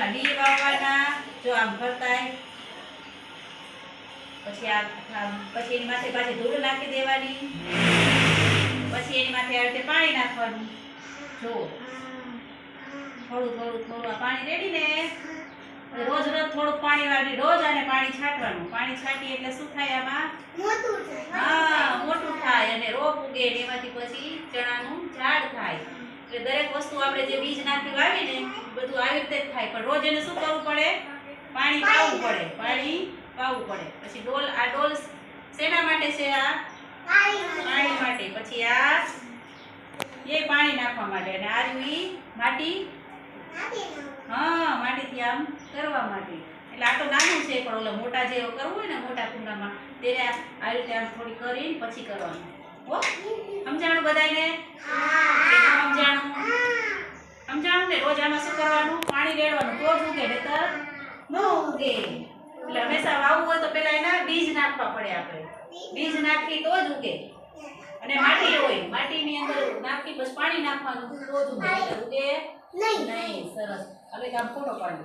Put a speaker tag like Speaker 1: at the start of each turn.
Speaker 1: એમાં બી વાવવાના, જો આમ ભરતાય, પછી પછી એની માથે પાછી ધૂળ નાખી દેવાની, પછી એની માથે આવી રીતે પાણી નાખવાનું. જો થોડું થોડું થોડું આ પાણી રેડી ને રોજ રોજ થોડું પાણી વાળી રોજ આને પાણી છાંટવાનું. પાણી છાંટી એટલે શું થાય આમાં મોટું થાય. હા, મોટું થાય અને રોપ ઉગે ને એમાંથી પછી ચણાનું ઝાડ થાય. એટલે દરેક વસ્તુ આપણે જે બીજ નાખી વાવી ને બધું આવી રીતે જ થાય. પણ રોજ એને શું કરવું પડે? પાણી પાવું પડે. પાણી પાવું પડે. પછી ડોલ, આ ડોલ શેના માટે છે? આ પાણી માટે. પછી આ એ પાણી નાખવા માટે. અને આ ઈ માટી, હા, માટીથી આમ કરવા માટે. એટલે આ તો નાનું છે, પણ ઓલા મોટા જે કરવું હોય ને મોટા કુંડામાં ત્યારે આ રીતે આમ થોડી કરી પછી કરવાનું. હો, સમજાણું બધાને? સમજાણું? સમજાણું ને? રોજ આમાં શું કરવાનું? પાણી રેડવાનું. તો જ ઉગે, નહીંતર ન ઉગે. એટલે હંમેશા વાવવું હોય તો પેલા એના બીજ નાખવા પડે. આપણે બીજ નાખી તો જ ઉગે. અને માટી હોય, માટીની અંદર નાખી પછી પાણી નાખવાનું તો જ ઉગે. ઉગે નહીં. સરસ. હવે કામ ફોટો પાડો.